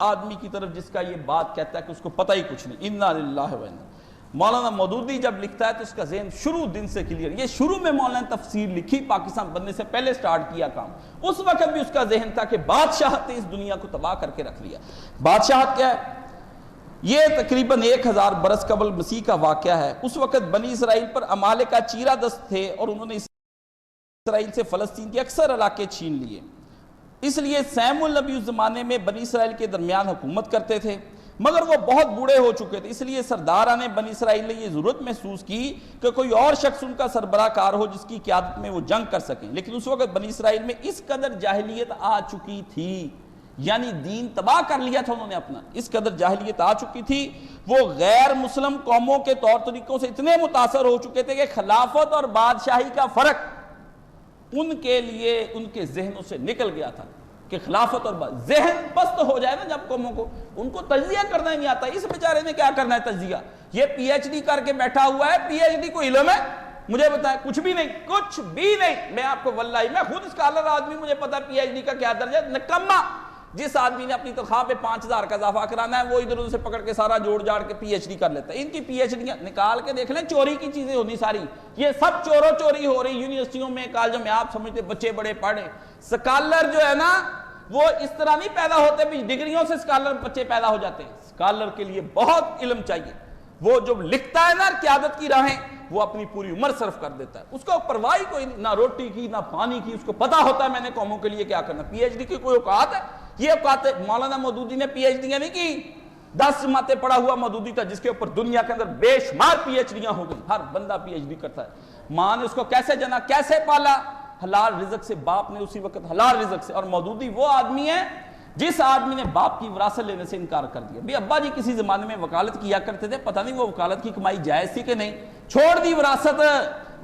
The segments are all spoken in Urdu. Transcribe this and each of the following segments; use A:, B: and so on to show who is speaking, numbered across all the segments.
A: آدمی کی طرف جس کا یہ بات کہتا ہے کہ اس کو پتہ ہی کچھ نہیں، انا للہ و انا۔ مولانا مودودی جب لکھتا ہے تو اس کا ذہن شروع دن سے کلیئر، یہ شروع میں مولانا تفسیر لکھی، پاکستان بننے سے پہلے سٹارٹ کیا کام، اس وقت بھی اس کا ذہن تھا کہ بادشاہت نے اس دنیا کو تباہ کر کے رکھ لیا۔ بادشاہت کیا ہے؟ یہ تقریباً 1000 برس قبل مسیح کا واقعہ ہے۔ اس وقت بنی اسرائیل پر عمالقہ چیرہ دست تھے اور انہوں نے اسرائیل سے فلسطین کے اکثر علاقے چھین لیے۔ اس لیے سیم النبی اس زمانے میں بنی اسرائیل کے درمیان حکومت کرتے تھے، مگر وہ بہت بوڑھے ہو چکے تھے، اس لیے سرداران بنی اسرائیل نے یہ ضرورت محسوس کی کہ کوئی اور شخص ان کا سربراہ کار ہو جس کی قیادت میں وہ جنگ کر سکیں۔ لیکن اس وقت بنی اسرائیل میں اس قدر جاہلیت آ چکی تھی، یعنی دین تباہ کر لیا تھا انہوں نے اپنا، اس قدر جاہلیت آ چکی تھی، وہ غیر مسلم قوموں کے طور طریقوں سے اتنے متاثر ہو چکے تھے کہ خلافت اور بادشاہی کا فرق ان کے لیے ان کے ذہنوں سے نکل گیا تھا کہ خلافت اور ذہن پست ہو جائے نا جب قوموں کو، ان کو تجزیہ کرنا ہی نہیں آتا۔ اس بیچارے نے کیا کرنا ہے تجزیہ؟ یہ پی ایچ ڈی کر کے بیٹھا ہوا ہے، پی ایچ ڈی کو علم ہے؟ مجھے بتائیں، کچھ بھی نہیں، کچھ بھی نہیں۔ میں آپ کو واللہ میں خود اسکالر آدمی، مجھے پتا پی ایچ ڈی کا کیا درجہ ہے۔ نکما جس آدمی نے اپنی تنخواہ پہ 5000 کا اضافہ کرانا ہے، وہ ادھر ادھر سے پکڑ کے سارا جوڑ جاڑ کے پی ایچ ڈی کر لیتا ہے۔ ان کی پی ایچ ڈی نکال کے دیکھ لیں، چوری کی چیزیں ہونی ساری، یہ سب چورو چوری ہو رہی یونیورسٹیوں میں، کالجوں میں۔ آپ سمجھتے بچے بڑے پڑھے، اسکالر جو ہے نا وہ اس طرح نہیں پیدا ہوتے بھی ڈگریوں سے اسکالر بچے پیدا ہو جاتے ہیں۔ اسکالر کے لیے بہت علم چاہیے، وہ جو لکھتا ہے نا قیادت کی راہیں، وہ اپنی پوری عمر صرف کر دیتا ہے، اس کو پرواہ کوئی نہیں، نہ روٹی کی نہ پانی کی، اس کو پتا ہوتا ہے میں نے قوموں کے لیے کیا کرنا۔ پی ایچ ڈی کی کوئی اوقات ہے؟ یہ اوقات ہے؟ مولانا مودودی نے پی ایچ ڈی نہیں کی، 10 جماعتیں پڑھا ہوا مودودی تھا، جس کے اوپر دنیا کے اندر بے شمار پی ایچ ڈیاں ہو گئی، ہر بندہ پی ایچ ڈی کرتا ہے۔ ماں نے اس کو کیسے جنا، کیسے پالا؟ حلال رزق سے، باپ نے اسی وقت حلال رزق سے۔ اور مودودی وہ آدمی ہے جس آدمی نے باپ کی وراثت لینے سے انکار کر دیا۔ بھی ابا جی کسی زمانے میں وکالت کیا کرتے تھے، پتہ نہیں وہ وکالت کی کمائی جائز تھی کہ نہیں، چھوڑ دی وراثت،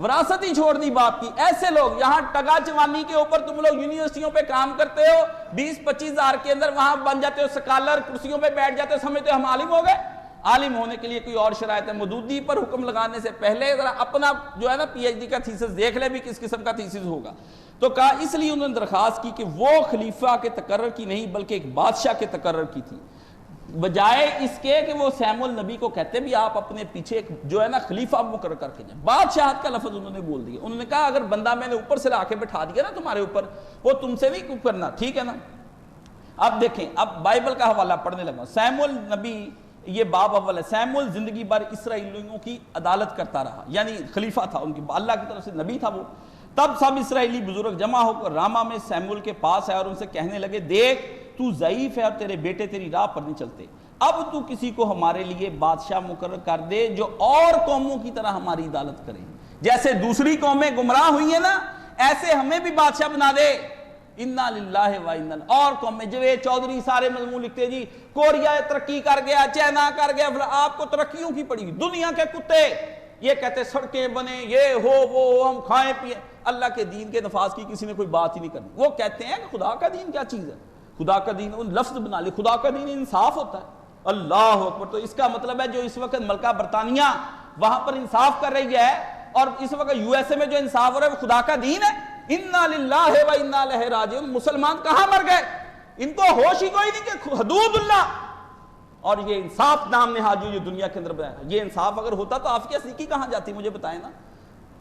A: وراثت ہی چھوڑ دی باپ کی۔ ایسے لوگ یہاں ٹگا چوانی کے اوپر تم لوگ یونیورسٹیوں پہ کام کرتے ہو، 20-25 ہزار کے اندر وہاں بن جاتے ہو سکالر، کرسیوں پہ بیٹھ جاتے ہو، سمجھتے ہو ہم عالم ہو گئے۔ عالم ہونے کے لیے کوئی اور شرائط ہے۔ مودودی پر حکم لگانے سے پہلے ذرا اپنا جو ہے نا پی ایچ ڈی کا تھیسس دیکھ لے بھی کس قسم کا تھیسس ہوگا۔ تو کہا اس لیے انہوں نے درخواست کی کہ وہ خلیفہ کے تقرر کی نہیں بلکہ ایک بادشاہ کے تقرر کی تھی، بجائے اس کے کہ وہ سیم النبی کو کہتے بھی آپ اپنے پیچھے ایک جو ہے نا خلیفہ مقرر کر کے جائیں۔ بادشاہت کا لفظ انہوں نے بول دیا۔ انہوں نے کہا اگر بندہ میں نے اوپر سے لا کے بٹھا دیا نا تمہارے اوپر، وہ تم سے نہیں کرنا، ٹھیک ہے نا۔ اب دیکھیں، اب بائبل کا حوالہ پڑھنے لگا۔ سیم النبی، یہ باب اول ہے، سیم زندگی بھر اسرائیلیوں کی عدالت کرتا رہا، یعنی خلیفہ تھا ان کی، اللہ کی طرف سے نبی تھا وہ۔ تب سب اسرائیلی بزرگ جمع ہو کر راما میں سیمول کے پاس آئے اور ان سے کہنے لگے، دیکھ تو ضعیف ہے اور تیرے بیٹے تیری راہ پر نہیں چلتے، اب تو کسی کو ہمارے لیے بادشاہ مقرر کر دے جو اور قوموں کی طرح ہماری عدالت کرے، جیسے دوسری قومیں گمراہ ہوئی ہیں نا ایسے ہمیں بھی بادشاہ بنا دے۔ انا للہ و انا، اور قومیں جوید چودھری سارے مضمون لکھتے جی کوریا ترقی کر گیا، چائنا کر گیا، آپ کو ترقیوں کی پڑی، دنیا کے کتے یہ کہتے سڑکیں بنے، یہ ہو وہ ہو، ہم کھائیں پیئیں، اللہ کے دین کے نفاذ کی کسی نے کوئی بات ہی نہیں کرنی۔ وہ کہتے ہیں کہ خدا کا دین کیا چیز ہے، خدا کا دین ان لفظ بنا لے، خدا کا دین انصاف ہوتا ہے، اللہ اکبر۔ تو اس کا مطلب ہے جو اس وقت ملکہ برطانیہ وہاں پر انصاف کر رہی ہے اور اس وقت یو ایس اے میں جو انصاف ہو رہا ہے وہ خدا کا دین ہے۔ انا للہ و انا الیہ راجعون۔ مسلمان کہاں مر گئے؟ ان کو ہوش ہی کوئی نہیں کہ حدود اللہ اور یہ انصاف نام نہاد جو دنیا کے اندر بنایا۔ یہ انصاف اگر ہوتا تو عافیہ صدیقی کہاں جاتی، مجھے بتائیں نا۔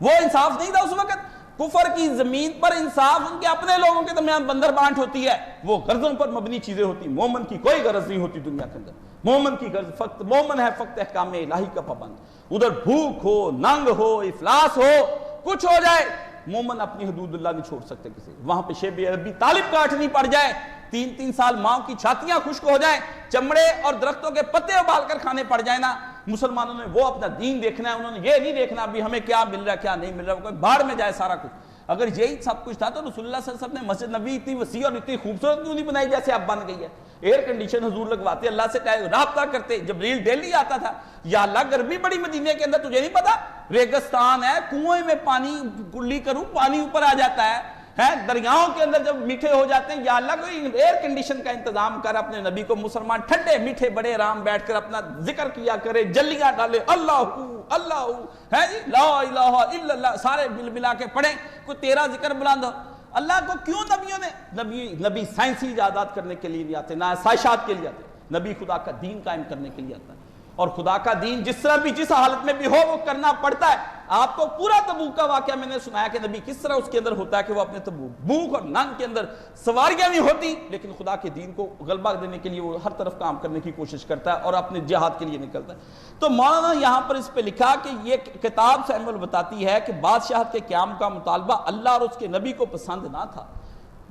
A: وہ انصاف نہیں تھا اس وقت، کفر کی زمین پر انصاف ان کے اپنے لوگوں کے درمیان بندر بانٹ ہوتی ہے، وہ غرضوں پر مبنی چیزیں ہوتی۔ مومن کی کوئی غرض نہیں ہوتی دنیا کے اندر، مومن کی غرض فقط مومن ہے فقط احکام الہی کا پابند۔ ادھر بھوک ہو، ننگ ہو، افلاس ہو، کچھ ہو جائے، مومن اپنی حدود اللہ نہیں چھوڑ سکتے کسی۔ وہاں پہ شیب عربی طالب کاٹنی پڑ جائے، 3 سال ماں کی چھاتیاں خشک ہو جائیں، چمڑے اور درختوں کے پتے ابال کر کھانے پڑ جائیں نا، مسلمانوں نے وہ اپنا دین دیکھنا ہے، انہوں نے یہ نہیں دیکھنا ابھی ہمیں کیا مل رہا ہے کیا نہیں مل رہا، کوئی باہر میں جائے سارا کچھ۔ اگر یہی سب کچھ تھا تو رسول اللہ صلی اللہ علیہ وسلم نے مسجد نبی اتنی وسیع اور اتنی خوبصورت کیوں نہیں بنائی جیسے اب بن گئی ہے؟ ایئر کنڈیشن حضور لگواتے، اللہ سے رابطہ کرتے، جبریل ڈیلی آتا تھا، یا اللہ گرمی بڑی مدینے کے اندر تجھے نہیں پتا، ریگستان ہے، کنویں میں پانی کلی کروں پانی اوپر آ جاتا ہے، دریاؤں کے اندر جب میٹھے ہو جاتے ہیں، یا اللہ کوئی ایئر کنڈیشن کا انتظام کر اپنے نبی کو، مسلمان ٹھنڈے میٹھے بڑے آرام بیٹھ کر اپنا ذکر کیا کرے، جلیاں ڈالے، اللہ اللہ ہے جی لا الہ الا اللہ، سارے مل ملا کے پڑھیں، کوئی تیرا ذکر بلند ہو۔ اللہ کو کیوں نبیوں نے نبی سائنسی ایجادات کرنے کے لیے نہیں آتے، نہ آسائشات کے لیے آتے، نبی خدا کا دین قائم کرنے کے لیے آتا ہے، اور خدا کا دین جس طرح بھی جس حالت میں بھی ہو وہ کرنا پڑتا ہے۔ آپ کو پورا تبوک کا واقعہ میں نے سنایا کہ نبی کس طرح اس کے اندر ہوتا ہے کہ وہ اپنے بھوک اور ننگ کے اندر سواریاں نہیں ہوتی، لیکن خدا کے دین کو غلبہ دینے کے لیے وہ ہر طرف کام کرنے کی کوشش کرتا ہے اور اپنے جہاد کے لیے نکلتا ہے۔ تو مولانا یہاں پر اس پہ لکھا کہ یہ کتاب سیمول بتاتی ہے کہ بادشاہت کے قیام کا مطالبہ اللہ اور اس کے نبی کو پسند نہ تھا،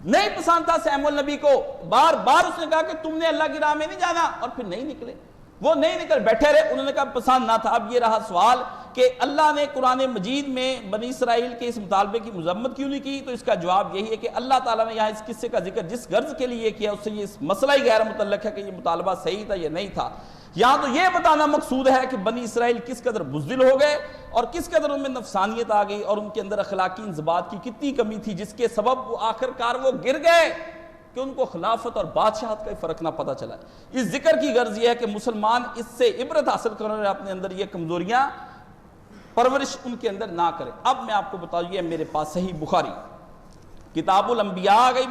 A: نہیں پسند تھا سیمول نبی کو۔ بار بار اس نے کہا کہ تم نے اللہ کی راہ میں نہیں جانا، اور پھر نہیں نکلے، وہ نہیں نکل بیٹھے رہے، انہوں نے کہا پسند نہ تھا۔ اب یہ رہا سوال کہ اللہ نے قرآن مجید میں بنی اسرائیل کے اس مطالبے کی مذمت کیوں نہیں کی؟ تو اس کا جواب یہی ہے کہ اللہ تعالیٰ نے یہاں اس قصے کا ذکر جس غرض کے لیے کیا اس سے یہ مسئلہ ہی غیر متعلق ہے کہ یہ مطالبہ صحیح تھا یا نہیں تھا۔ یہاں تو یہ بتانا مقصود ہے کہ بنی اسرائیل کس قدر بزدل ہو گئے اور کس قدر ان میں نفسانیت آ گئی اور ان کے اندر اخلاقی انضباط کی کتنی کمی تھی، جس کے سبب وہ آخر کار وہ گر گئے کہ ان کو خلافت اور بادشاہت کا فرق نہ پتہ چلا۔ اس ذکر کی غرض یہ ہے کہ مسلمان اس سے عبرت حاصل کریں اور اپنے اندر یہ کمزوریاں پرورش ان کے اندر نہ کرے۔ اب میں آپ کو بتاؤں، یہ میرے پاس صحیح بخاری کتاب الانبیاء آ گئی۔